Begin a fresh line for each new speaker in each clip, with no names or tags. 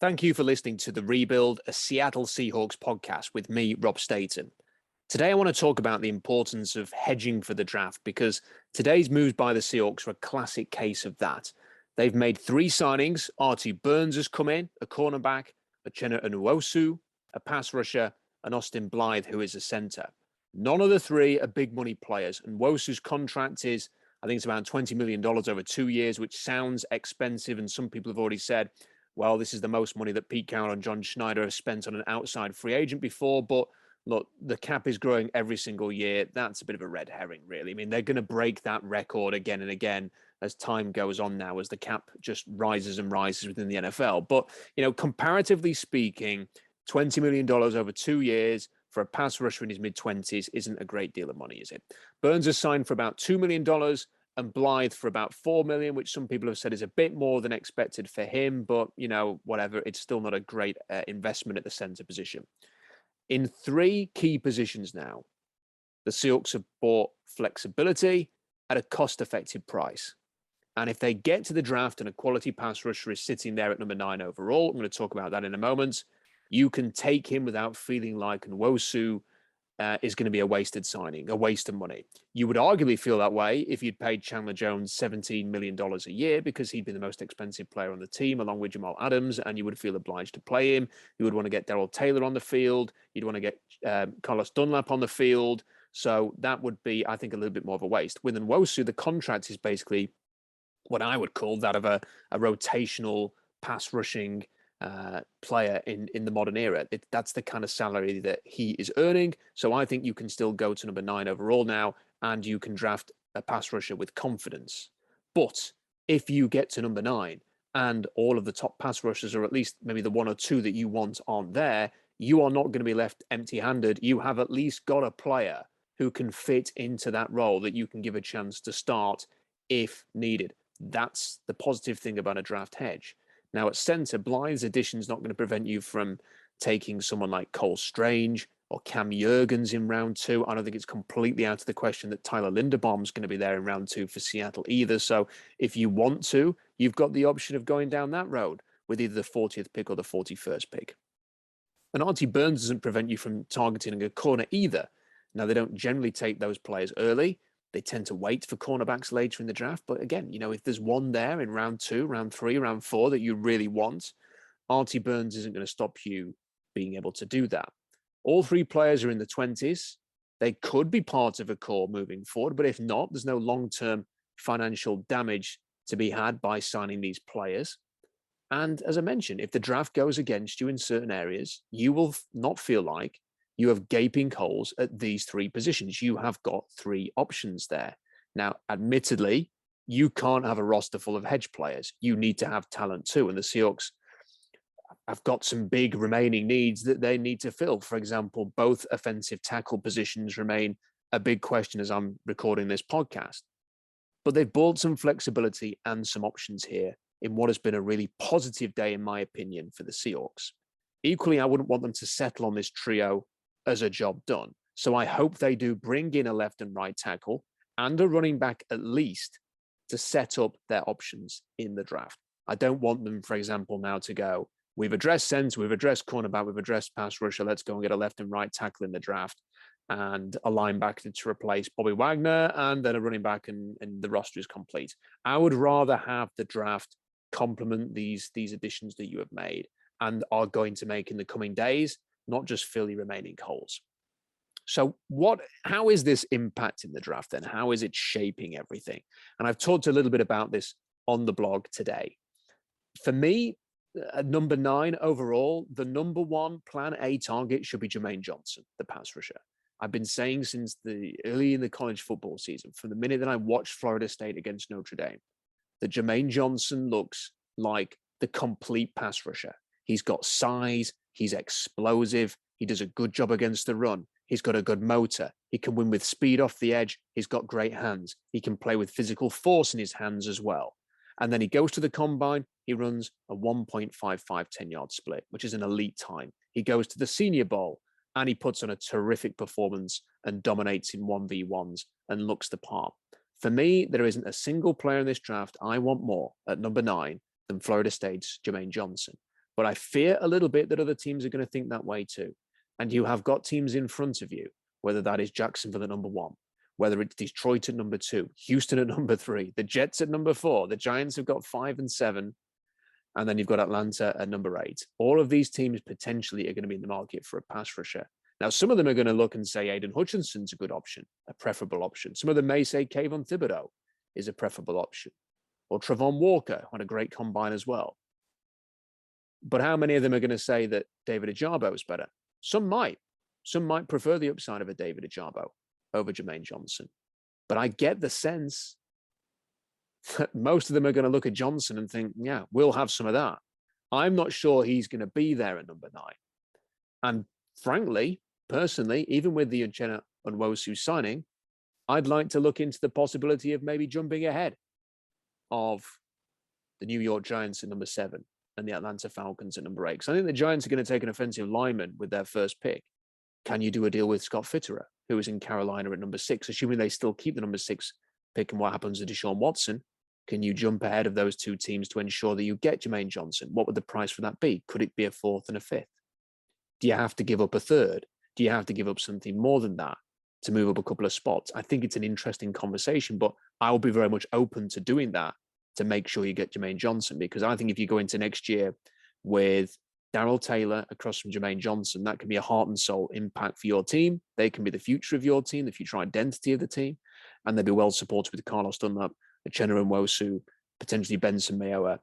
Thank you for listening to The Rebuild, a Seattle Seahawks podcast with me, Rob Staton. Today, I want to talk about the importance of hedging for the draft because today's moves by the Seahawks are a classic case of that. They've made three signings. Artie Burns has come in, a cornerback, Uchenna Nwosu, a pass rusher, and Austin Blythe, who is a center. None of the three are big money players, and Nwosu's contract is, I think it's around $20 million over 2 years, which sounds expensive, and some people have already said, well, this is the most money that Pete Carroll and John Schneider have spent on an outside free agent before. But look, the cap is growing every single year. That's a bit of a red herring, really. I mean, they're going to break that record again and again as time goes on now, as the cap just rises and rises within the NFL. But, comparatively speaking, $20 million over 2 years for a pass rusher in his mid-20s isn't a great deal of money, is it? Burns has signed for about $2 million. And Blythe for about $4 million, which some people have said is a bit more than expected for him. But, whatever, it's still not a great investment at the center position. In three key positions now, the Seahawks have bought flexibility at a cost-effective price. And if they get to the draft and a quality pass rusher is sitting there at number 9 overall, I'm going to talk about that in a moment, you can take him without feeling like Nwosu is going to be a wasted signing, a waste of money. You would arguably feel that way if you'd paid Chandler Jones $17 million a year because he'd been the most expensive player on the team along with Jamal Adams, and you would feel obliged to play him. You would want to get Darrell Taylor on the field. You'd want to get Carlos Dunlap on the field. So that would be, I think, a little bit more of a waste. With Nwosu, the contract is basically what I would call that of a rotational pass rushing player in the modern era. That's the kind of salary that he is earning. So I think you can still go to number 9 overall now, and you can draft a pass rusher with confidence. But if you get to number 9 and all of the top pass rushers, or at least maybe the one or two that you want aren't there, you are not going to be left empty-handed. You have at least got a player who can fit into that role that you can give a chance to start if needed. That's the positive thing about a draft hedge. Now, at center, Blythe's addition is not going to prevent you from taking someone like Cole Strange or Cam Jurgens in round 2. I don't think it's completely out of the question that Tyler Linderbaum's going to be there in round 2 for Seattle either. So if you want to, you've got the option of going down that road with either the 40th pick or the 41st pick. And Artie Burns doesn't prevent you from targeting a corner either. Now, they don't generally take those players early. They tend to wait for cornerbacks later in the draft. But again, if there's one there in round 2, round 3, round 4 that you really want, Artie Burns isn't going to stop you being able to do that. All three players are in the 20s. They could be part of a core moving forward. But if not, there's no long-term financial damage to be had by signing these players. And as I mentioned, if the draft goes against you in certain areas, you will not feel like you have gaping holes at these three positions. You have got three options there. Now, admittedly, you can't have a roster full of hedge players. You need to have talent too. And the Seahawks have got some big remaining needs that they need to fill. For example, both offensive tackle positions remain a big question as I'm recording this podcast. But they've bought some flexibility and some options here in what has been a really positive day, in my opinion, for the Seahawks. Equally, I wouldn't want them to settle on this trio as a job done. So I hope they do bring in a left and right tackle and a running back at least to set up their options in the draft. I don't want them, for example, now to go, we've addressed center, we've addressed cornerback, we've addressed pass rusher, let's go and get a left and right tackle in the draft and a linebacker to replace Bobby Wagner and then a running back and the roster is complete. I would rather have the draft complement these additions that you have made and are going to make in the coming days, not just fill your remaining holes. So how is this impacting the draft then? How is it shaping everything? And I've talked a little bit about this on the blog today. For me, at number 9 overall, the number 1 plan A target should be Jermaine Johnson, the pass rusher. I've been saying since early in the college football season, from the minute that I watched Florida State against Notre Dame, that Jermaine Johnson looks like the complete pass rusher. He's got size. He's explosive. He does a good job against the run. He's got a good motor. He can win with speed off the edge. He's got great hands. He can play with physical force in his hands as well. And then he goes to the combine. He runs a 1.55 10-yard split, which is an elite time. He goes to the Senior Bowl and he puts on a terrific performance and dominates in 1v1s and looks the part. For me, there isn't a single player in this draft I want more at number 9 than Florida State's Jermaine Johnson. But I fear a little bit that other teams are going to think that way too. And you have got teams in front of you, whether that is Jacksonville at number 1, whether it's Detroit at number 2, Houston at number 3, the Jets at number 4, the Giants have got 5 and 7, and then you've got Atlanta at number 8. All of these teams potentially are going to be in the market for a pass rusher. Now, some of them are going to look and say Aiden Hutchinson's a good option, a preferable option. Some of them may say Kayvon Thibodeau is a preferable option, or Travon Walker had a great combine as well. But how many of them are going to say that David Ojabo is better? Some might. Some might prefer the upside of a David Ojabo over Jermaine Johnson. But I get the sense that most of them are going to look at Johnson and think, yeah, we'll have some of that. I'm not sure he's going to be there at number 9. And frankly, personally, even with the Uchenna Nwosu signing, I'd like to look into the possibility of maybe jumping ahead of the New York Giants at number 7 and the Atlanta Falcons at number 8. Because I think the Giants are going to take an offensive lineman with their first pick. Can you do a deal with Scott Fitterer, who is in Carolina at number 6, assuming they still keep the number 6 pick and what happens to Deshaun Watson? Can you jump ahead of those two teams to ensure that you get Jermaine Johnson? What would the price for that be? Could it be a 4th and a 5th? Do you have to give up a 3rd? Do you have to give up something more than that to move up a couple of spots? I think it's an interesting conversation, but I will be very much open to doing that to make sure you get Jermaine Johnson, because I think if you go into next year with Darrell Taylor across from Jermaine Johnson, that can be a heart and soul impact for your team. They can be the future of your team, the future identity of the team, and they'll be well supported with Carlos Dunlap, Uchenna Nwosu, potentially Benson Mayowa,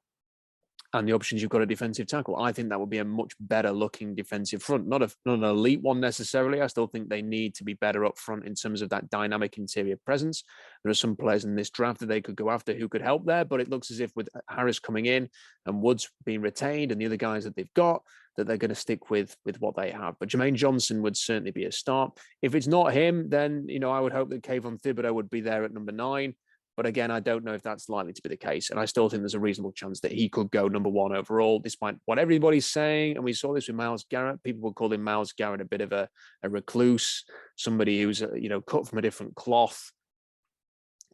and the options you've got at defensive tackle. I think that would be a much better looking defensive front. Not an elite one necessarily. I still think they need to be better up front in terms of that dynamic interior presence. There are some players in this draft that they could go after who could help there, but it looks as if with Harris coming in and Woods being retained and the other guys that they've got, that they're going to stick with what they have. But Jermaine Johnson would certainly be a start. If it's not him, then, I would hope that Kayvon Thibodeau would be there at number 9. But again, I don't know if that's likely to be the case. And I still think there's a reasonable chance that he could go number 1 overall, despite what everybody's saying. And we saw this with Myles Garrett. People were calling Myles Garrett a bit of a recluse, somebody who's, cut from a different cloth.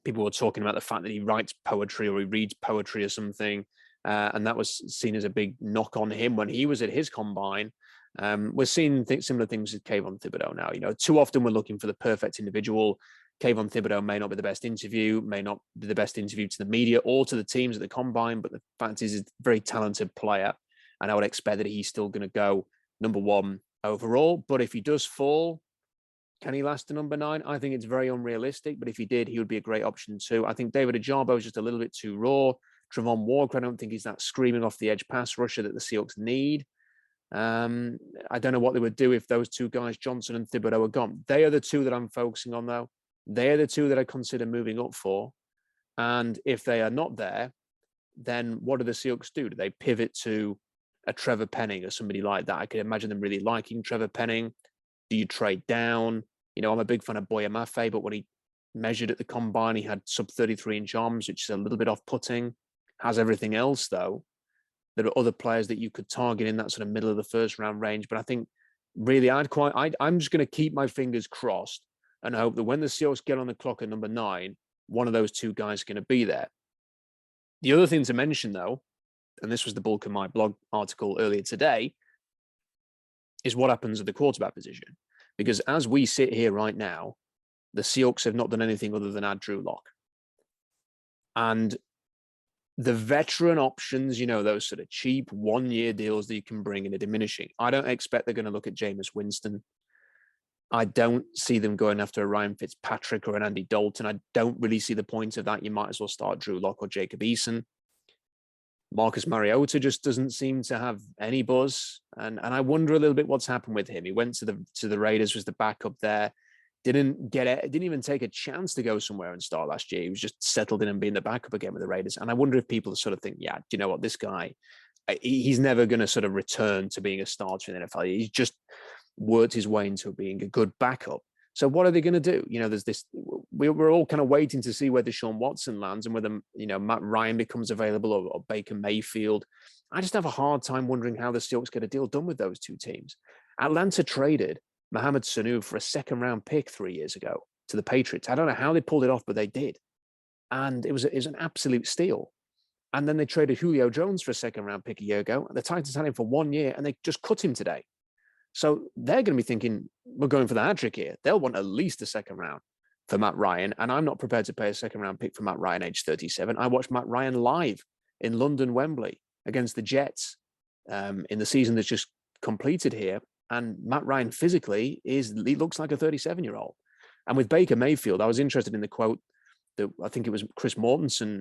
People were talking about the fact that he writes poetry or he reads poetry or something. And that was seen as a big knock on him when he was at his combine. We're seeing similar things with Kayvon Thibodeau now. Too often we're looking for the perfect individual. Kayvon Thibodeau may not be the best interview, may not be the best interview to the media or to the teams at the combine, but the fact is he's a very talented player, and I would expect that he's still going to go number 1 overall. But if he does fall, can he last to number 9? I think it's very unrealistic, but if he did, he would be a great option too. I think David Ojabo is just a little bit too raw. Travon Walker, I don't think he's that screaming off the edge pass rusher that the Seahawks need. I don't know what they would do if those two guys, Johnson and Thibodeau, are gone. They are the two that I'm focusing on, though. They're the two that I consider moving up for. And if they are not there, then what do the Seahawks do? Do they pivot to a Trevor Penning or somebody like that? I could imagine them really liking Trevor Penning. Do you trade down? I'm a big fan of Boya Mafe, but when he measured at the combine, he had sub 33-inch arms, which is a little bit off-putting. Has everything else, though. There are other players that you could target in that sort of middle of the first round range. But I think really I'm just going to keep my fingers crossed and hope that when the Seahawks get on the clock at number 9, one of those two guys is going to be there. The other thing to mention, though, and this was the bulk of my blog article earlier today, is what happens at the quarterback position. Because as we sit here right now, the Seahawks have not done anything other than add Drew Lock. And the veteran options, those sort of cheap 1-year deals that you can bring in are diminishing. I don't expect they're going to look at Jameis Winston. I don't see them going after a Ryan Fitzpatrick or an Andy Dalton. I don't really see the point of that. You might as well start Drew Lock or Jacob Eason. Marcus Mariota just doesn't seem to have any buzz. And I wonder a little bit what's happened with him. He went to the Raiders, was the backup there. Didn't even take a chance to go somewhere and start last year. He was just settled in and being the backup again with the Raiders. And I wonder if people sort of think, yeah, do you know what, this guy, he's never going to sort of return to being a starter in the NFL. He's just worked his way into being a good backup. So what are they going to do? There's this, we're all kind of waiting to see where Deshaun Watson lands and whether, Matt Ryan becomes available or Baker Mayfield. I just have a hard time wondering how the Seahawks get a deal done with those two teams. Atlanta traded Mohamed Sanu for a 2nd-round pick 3 years ago to the Patriots. I don't know how they pulled it off, but they did. And it was an absolute steal. And then they traded Julio Jones for a second-round pick a year ago. The Titans had him for 1 year, and they just cut him today. So they're going to be thinking, we're going for the hat trick here. They'll want at least a second round for Matt Ryan. And I'm not prepared to pay a second round pick for Matt Ryan, age 37. I watched Matt Ryan live in London, Wembley, against the Jets in the season that's just completed here. And Matt Ryan physically he looks like a 37-year-old. And with Baker Mayfield, I was interested in the quote that I think it was Chris Mortensen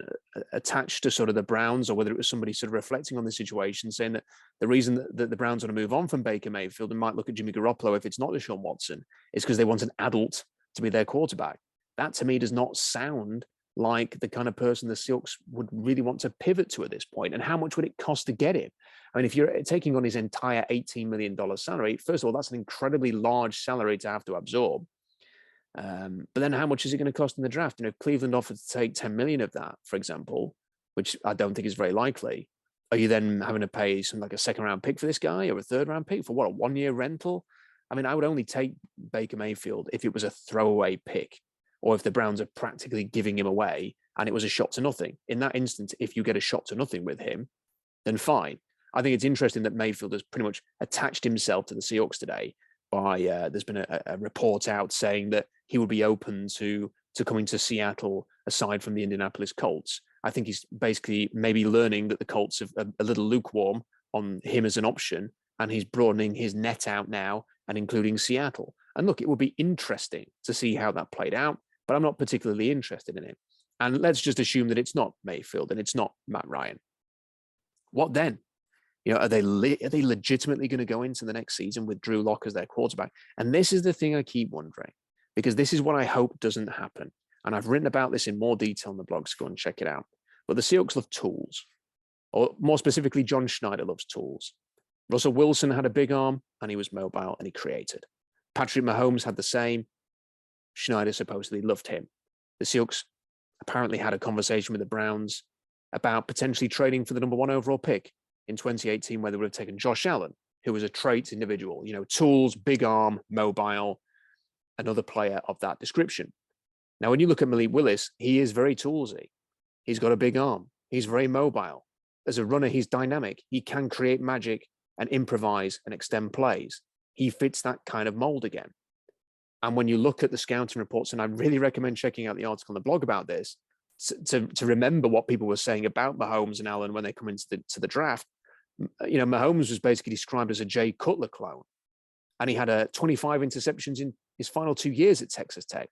attached to sort of the Browns, or whether it was somebody sort of reflecting on the situation, saying that the reason that the Browns want to move on from Baker Mayfield and might look at Jimmy Garoppolo if it's not Deshaun Watson is because they want an adult to be their quarterback. That to me does not sound like the kind of person the Seahawks would really want to pivot to at this point. And how much would it cost to get him? I mean, if you're taking on his entire $18 million salary, first of all, that's an incredibly large salary to have to absorb. But then how much is it going to cost in the draft? You know, Cleveland offered to take 10 million of that, for example, which I don't think is very likely. Are you then having to pay some like a second round pick for this guy, or a third round pick for what, a 1 year rental? I mean, I would only take Baker Mayfield if it was a throwaway pick, or if the Browns are practically giving him away and it was a shot to nothing. In that instance, if you get a shot to nothing with him, then fine. I think it's interesting that Mayfield has pretty much attached himself to the Seahawks today by there's been a report out saying that he would be open to coming to Seattle aside from the Indianapolis Colts. I think he's basically maybe learning that the Colts are a little lukewarm on him as an option, and he's broadening his net out now and including Seattle. And look, it would be interesting to see how that played out, but I'm not particularly interested in it. And let's just assume that it's not Mayfield and it's not Matt Ryan. What then? You know, are they legitimately going to go into the next season with Drew Lock as their quarterback? And this is the thing I keep wondering, because this is what I hope doesn't happen. And I've written about this in more detail on the blog, so go and check it out. But the Seahawks love tools, or more specifically, John Schneider loves tools. Russell Wilson had a big arm and he was mobile and he created. Patrick Mahomes had the same. Schneider supposedly loved him. The Seahawks apparently had a conversation with the Browns about potentially trading for the number 1 overall pick in 2018, where they would have taken Josh Allen, who was a traits individual, you know, tools, big arm, mobile, another player of that description. Now, when you look at Malik Willis, he is very toolsy. He's got a big arm. He's very mobile. As a runner, he's dynamic. He can create magic and improvise and extend plays. He fits that kind of mold again. And when you look at the scouting reports, and I really recommend checking out the article on the blog about this, to remember what people were saying about Mahomes and Allen when they come into the draft. You know, Mahomes was basically described as a Jay Cutler clone, and he had 25 interceptions in his final 2 years at Texas Tech.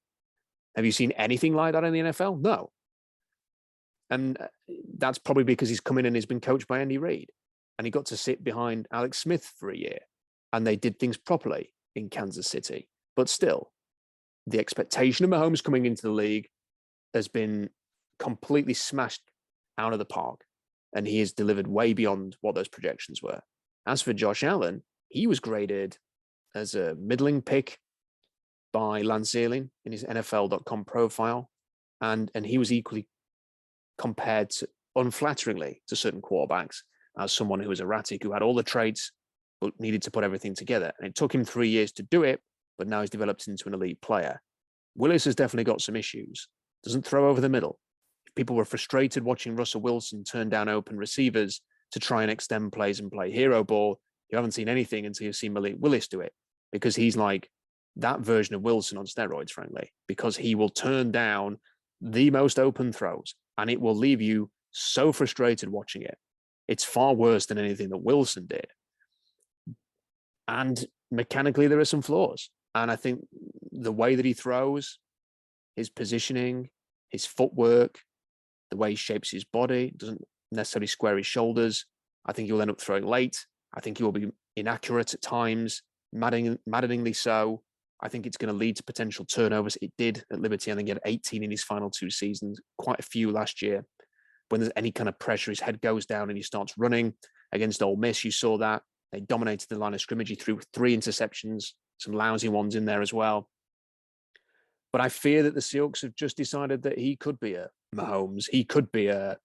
Have you seen anything like that in the NFL? No. And that's probably because he's come in and he's been coached by Andy Reid, and he got to sit behind Alex Smith for a year, and they did things properly in Kansas City. But still, the expectation of Mahomes coming into the league has been completely smashed out of the park, and he has delivered way beyond what those projections were. As for Josh Allen, he was graded as a middling pick by Lance Zierlein in his NFL.com profile, and he was equally compared to, unflatteringly, to certain quarterbacks as someone who was erratic, who had all the traits but needed to put everything together. And it took him 3 years to do it, but now he's developed into an elite player. Willis has definitely got some issues. Doesn't throw over the middle. People were frustrated watching Russell Wilson turn down open receivers to try and extend plays and play hero ball. You haven't seen anything until you've seen Malik Willis do it, because he's like that version of Wilson on steroids, frankly, because he will turn down the most open throws and it will leave you so frustrated watching it. It's far worse than anything that Wilson did. And mechanically, there are some flaws. And I think the way that he throws, his positioning, his footwork, the way he shapes his body, doesn't necessarily square his shoulders. I think he will end up throwing late. I think he will be inaccurate at times, maddeningly so. I think it's going to lead to potential turnovers. It did at Liberty. I think he had 18 in his final 2 seasons, quite a few last year. When there's any kind of pressure, his head goes down and he starts running. Against Ole Miss, you saw that. They dominated the line of scrimmage. He threw 3 interceptions, some lousy ones in there as well. But I fear that the Seahawks have just decided that he could be a Mahomes, he could be a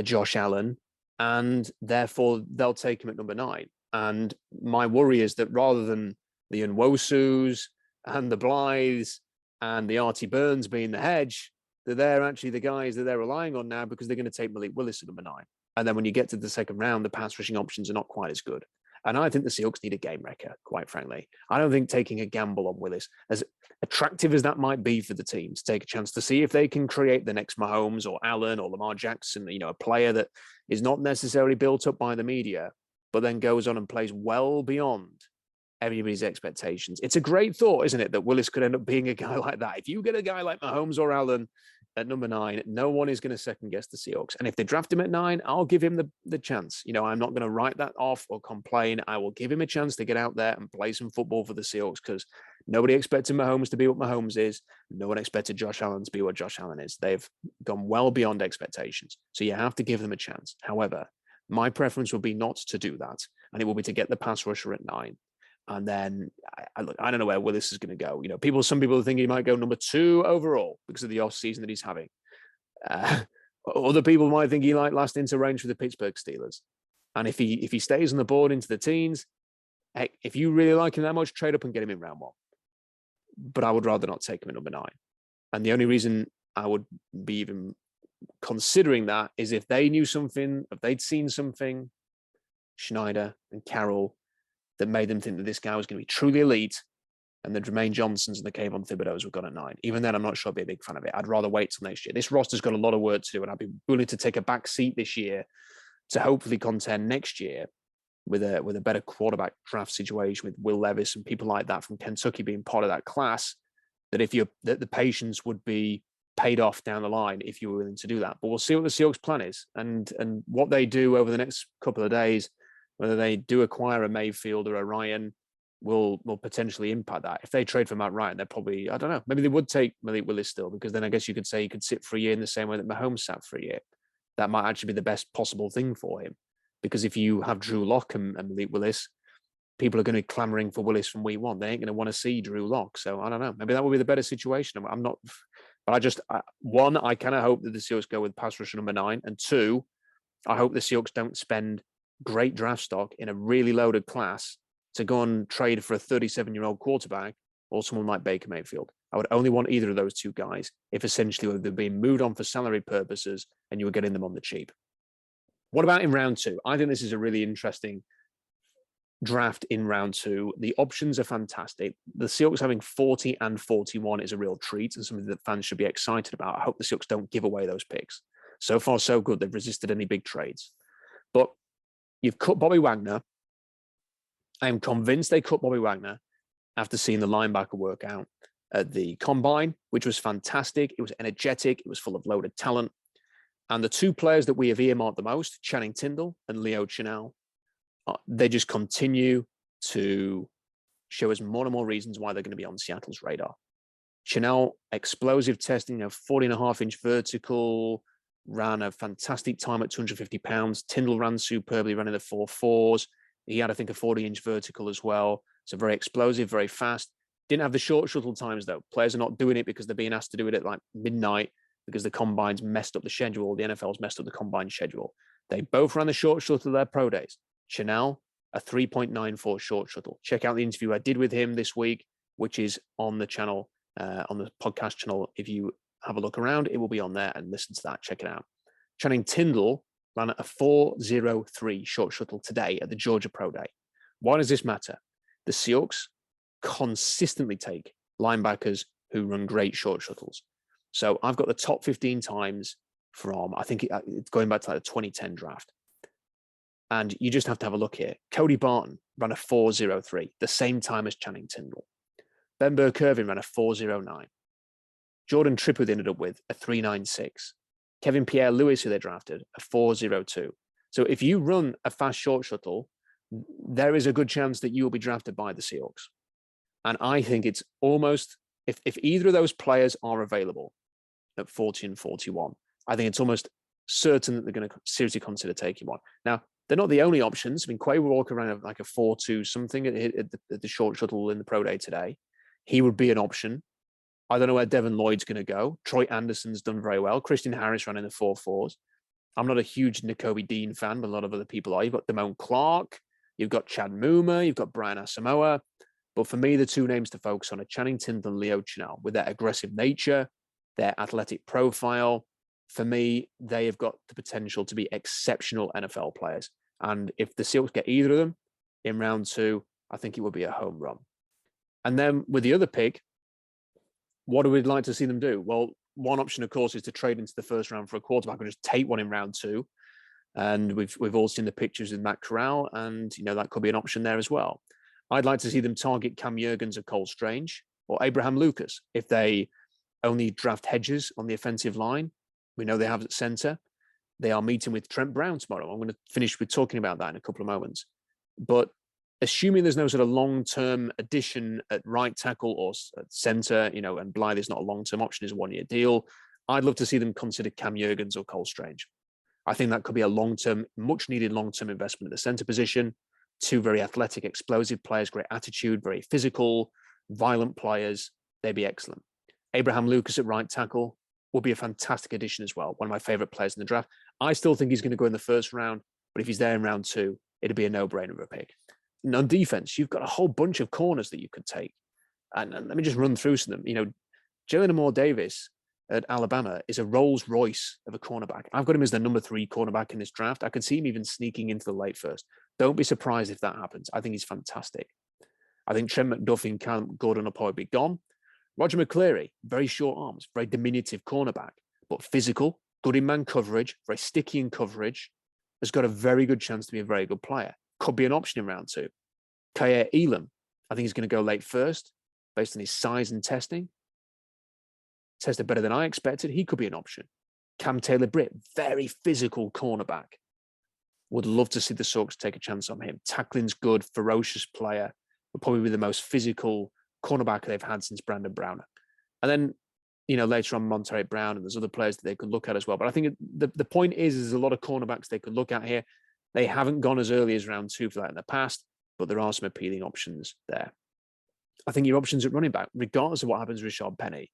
Josh Allen, and therefore they'll take him at number 9. And my worry is that rather than the Nwosus and the Blythes and the Artie Burns being the hedge, that they're actually the guys that they're relying on now, because they're going to take Malik Willis at number 9. And then when you get to the second round, the pass rushing options are not quite as good. And I think the Seahawks need a game wrecker, quite frankly. I don't think taking a gamble on Willis, as attractive as that might be for the team, to take a chance to see if they can create the next Mahomes or Allen or Lamar Jackson, a player that is not necessarily built up by the media, but then goes on and plays well beyond everybody's expectations. It's a great thought, isn't it, that Willis could end up being a guy like that. If you get a guy like Mahomes or Allen at number 9, no one is going to second guess the Seahawks. And if they draft him at 9, I'll give him the chance. I'm not going to write that off or complain. I will give him a chance to get out there and play some football for the Seahawks, because nobody expected Mahomes to be what Mahomes is. No one expected Josh Allen to be what Josh Allen is. They've gone well beyond expectations. So you have to give them a chance. However, my preference would be not to do that. And it will be to get the pass rusher at 9. And then I don't know where Willis is going to go. Some people think he might go number 2 overall because of the off season that he's having. Other people might think he might last into range for the Pittsburgh Steelers. And if he stays on the board into the teens, heck, if you really like him that much, trade up and get him in round 1. But I would rather not take him at number 9. And the only reason I would be even considering that is if they knew something, if they'd seen something, Schneider and Carroll, that made them think that this guy was going to be truly elite, and the Jermaine Johnsons and the Kayvon Thibodeaux were gone at 9. Even then, I'm not sure I'd be a big fan of it. I'd rather wait till next year. This roster's got a lot of work to do, and I'd be willing to take a back seat this year to hopefully contend next year with a better quarterback draft situation with Will Levis and people like that from Kentucky being part of that class. That the patience would be paid off down the line if you were willing to do that. But we'll see what the Seahawks plan is and what they do over the next couple of days. Whether they do acquire a Mayfield or a Ryan will potentially impact that. If they trade for Matt Ryan, they're probably, I don't know, maybe they would take Malik Willis still, because then I guess you could say he could sit for a year in the same way that Mahomes sat for a year. That might actually be the best possible thing for him. Because if you have Drew Lock and Malik Willis, people are going to be clamoring for Willis from week 1. They ain't going to want to see Drew Lock. So I don't know. Maybe that would be the better situation. I'm not, but I kind of hope that the Seahawks go with pass rusher number 9. And 2, I hope the Seahawks don't spend great draft stock in a really loaded class to go and trade for a 37-year-old quarterback or someone like Baker Mayfield. I would only want either of those 2 guys if essentially they're being moved on for salary purposes and you were getting them on the cheap. What about in round 2? I think this is a really interesting draft in round 2. The options are fantastic. The Seahawks having 40 and 41 is a real treat and something that fans should be excited about. I hope the Seahawks don't give away those picks. So far, so good. They've resisted any big trades. But you've cut Bobby Wagner. I am convinced they cut Bobby Wagner after seeing the linebacker work out at the combine, which was fantastic. It was energetic. It was full of loaded talent. And the 2 players that we have earmarked the most, Channing Tindall and Leo Chenal, they just continue to show us more and more reasons why they're going to be on Seattle's radar. Chenal, explosive testing of 40.5-inch vertical, ran a fantastic time at 250 pounds. Tindall ran superbly, running the 4.4s. He had, I think, a 40-inch vertical as well. So very explosive, very fast. Didn't have the short shuttle times, though. Players are not doing it because they're being asked to do it at like midnight because the combine's messed up the schedule. The NFL's messed up the combine schedule. They both ran the short shuttle their pro days. Chenal, a 3.94 short shuttle. Check out the interview I did with him this week, which is on the channel, on the podcast channel. If you have a look around, it will be on there, and listen to that. Check it out. Channing Tindall ran a 4.03 short shuttle today at the Georgia Pro Day. Why does this matter? The Seahawks consistently take linebackers who run great short shuttles. So I've got the top 15 times from, I think it's going back to like the 2010 draft. And you just have to have a look here. Cody Barton ran a 4.03, the same time as Channing Tindall. Ben Burke-Irvin ran a 4.09. Jordan Trippitt ended up with a 3.96. Kevin Pierre-Louis, who they drafted, a 4.02. So if you run a fast short shuttle, there is a good chance that you will be drafted by the Seahawks. And I think it's almost, if either of those players are available at 40 and 41, I think it's almost certain that they're going to seriously consider taking one. Now, they're not the only options. I mean, Quay will walk around like a 4.2 something at the short shuttle in the pro day today. He would be an option. I don't know where Devin Lloyd's going to go. Troy Anderson's done very well. Christian Harris ran in the 4.4s. I'm not a huge Nakobe Dean fan, but a lot of other people are. You've got Damone Clark. You've got Chad Muma. You've got Brian Asamoah. But for me, the 2 names to focus on are Channing Tindall and Leo Chenal, with their aggressive nature, their athletic profile, For me, they have got the potential to be exceptional NFL players. And if the Seahawks get either of them in round 2, I think it would be a home run. And then with the other pick, what do we like to see them do? Well, one option, of course, is to trade into the first round for a quarterback and just take one in round 2. And we've all seen the pictures with Matt Corral, and that could be an option there as well. I'd like to see them target Cam Jurgens or Cole Strange or Abraham Lucas if they only draft hedges on the offensive line. We know they have at center. They are meeting with Trent Brown tomorrow. I'm going to finish with talking about that in a couple of moments. But assuming there's no sort of long-term addition at right tackle or at center, and Blythe is not a long-term option, is a one-year deal, I'd love to see them consider Cam Jurgens or Cole Strange. I think that could be a long-term, much-needed long-term investment at the center position. 2 very athletic, explosive players, great attitude, very physical, violent players. They'd be excellent. Abraham Lucas at right tackle will be a fantastic addition as well. One of my favorite players in the draft. I still think he's going to go in the first round, but if he's there in round 2, it'd be a no-brainer of a pick. And on defense, you've got a whole bunch of corners that you could take. And let me just run through some of them. Jalen Moore-Davis at Alabama is a Rolls Royce of a cornerback. I've got him as the number 3 cornerback in this draft. I could see him even sneaking into the late first. Don't be surprised if that happens. I think he's fantastic. I think Trent McDuffie and Cam Gordon will probably be gone. Roger McCleary, very short arms, very diminutive cornerback, but physical, good in man coverage, very sticky in coverage, has got a very good chance to be a very good player. Could be an option in round 2. Kyer Elam, I think he's going to go late first based on his size and testing. Tested better than I expected. He could be an option. Cam Taylor-Britt, very physical cornerback. Would love to see the Seahawks take a chance on him. Tackling's good, ferocious player. Will probably be the most physical cornerback they've had since Brandon Browner. And then, later on, Monterey Brown, and there's other players that they could look at as well. But I think the point is there's a lot of cornerbacks they could look at here. They haven't gone as early as round 2 for that in the past, but there are some appealing options there. I think your options at running back, regardless of what happens with Rashad Penny,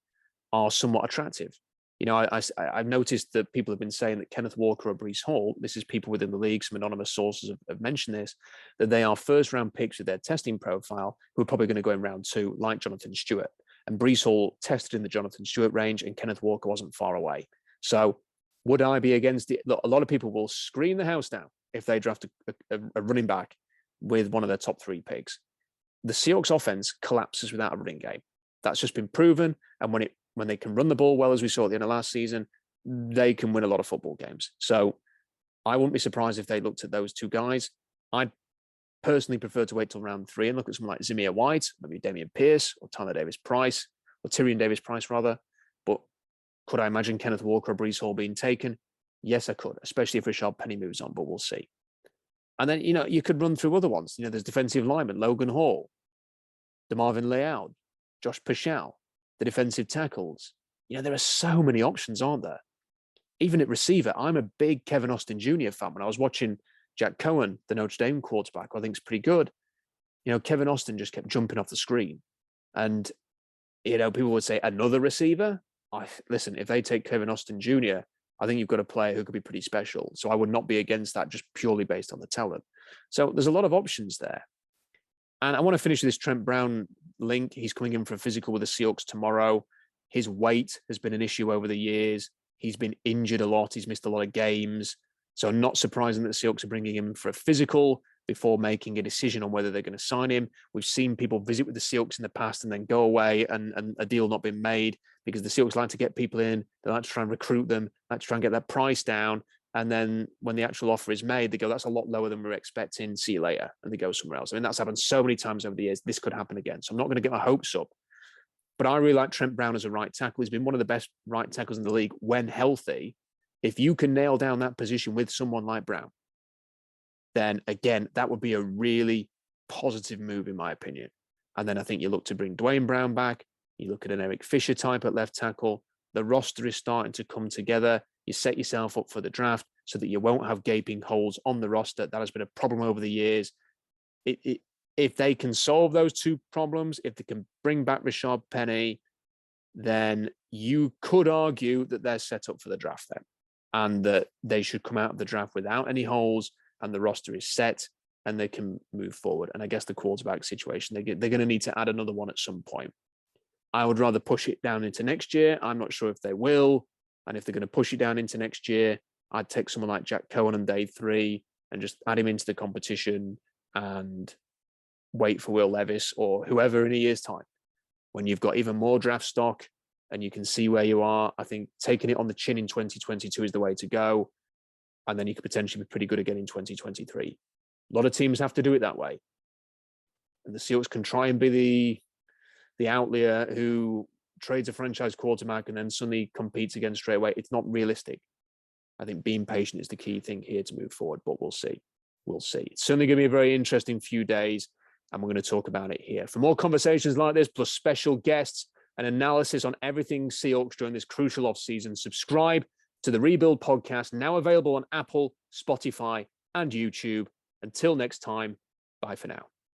are somewhat attractive. I've noticed that people have been saying that Kenneth Walker or Breece Hall, this is people within the league, some anonymous sources have mentioned this, that they are first-round picks with their testing profile who are probably going to go in round 2, like Jonathan Stewart. And Breece Hall tested in the Jonathan Stewart range, and Kenneth Walker wasn't far away. So would I be against it? Look, a lot of people will scream the house down if they draft a running back with one of their top 3 picks. The Seahawks offense collapses without a running game. That's just been proven. And when they can run the ball well, as we saw at the end of last season, they can win a lot of football games. So I wouldn't be surprised if they looked at those 2 guys. I'd personally prefer to wait till round 3 and look at someone like Zamir White, maybe Dameon Pierce or Tyler Davis-Price, or Tyrion Davis-Price rather. But could I imagine Kenneth Walker or Breece Hall being taken? Yes, I could, especially if Rashad Penny moves on, but we'll see. And then, you could run through other ones. There's defensive linemen, Logan Hall, DeMarvin Leal, Josh Paschal, the defensive tackles. There are so many options, aren't there? Even at receiver, I'm a big Kevin Austin Jr. fan. When I was watching Jack Cohen, the Notre Dame quarterback, who I think is pretty good, Kevin Austin just kept jumping off the screen. And, people would say, another receiver? Listen, if they take Kevin Austin Jr., I think you've got a player who could be pretty special. So I would not be against that just purely based on the talent. So there's a lot of options there. And I want to finish with this Trent Brown link. He's coming in for a physical with the Seahawks tomorrow. His weight has been an issue over the years. He's been injured a lot. He's missed a lot of games. So not surprising that the Seahawks are bringing him for a physical before making a decision on whether they're going to sign him. We've seen people visit with the Seahawks in the past and then go away and a deal not been made because the Seahawks like to get people in. They like to try and recruit them, like to try and get that price down. And then when the actual offer is made, they go, that's a lot lower than we were expecting. See you later. And they go somewhere else. I mean, that's happened so many times over the years. This could happen again. So I'm not going to get my hopes up. But I really like Trent Brown as a right tackle. He's been one of the best right tackles in the league when healthy. If you can nail down that position with someone like Brown, then again, that would be a really positive move, in my opinion. And then I think you look to bring Dwayne Brown back. You look at an Eric Fisher type at left tackle. The roster is starting to come together. You set yourself up for the draft so that you won't have gaping holes on the roster. That has been a problem over the years. If they can solve those 2 problems, if they can bring back Rashad Penny, then you could argue that they're set up for the draft then, and that they should come out of the draft without any holes, and the roster is set, and they can move forward. And I guess the quarterback situation, they're going to need to add another one at some point. I would rather push it down into next year. I'm not sure if they will. And if they're going to push it down into next year, I'd take someone like Jack Cohen on day 3 and just add him into the competition and wait for Will Levis or whoever in a year's time. When you've got even more draft stock and you can see where you are, I think taking it on the chin in 2022 is the way to go. And then you could potentially be pretty good again in 2023. A lot of teams have to do it that way. And the Seahawks can try and be the outlier who trades a franchise quarterback and then suddenly competes again straight away. It's not realistic. I think being patient is the key thing here to move forward, but we'll see. We'll see. It's certainly going to be a very interesting few days, and we're going to talk about it here. For more conversations like this, plus special guests and analysis on everything Seahawks during this crucial offseason, subscribe to the Rebuild podcast, now available on Apple, Spotify, and YouTube. Until next time, bye for now.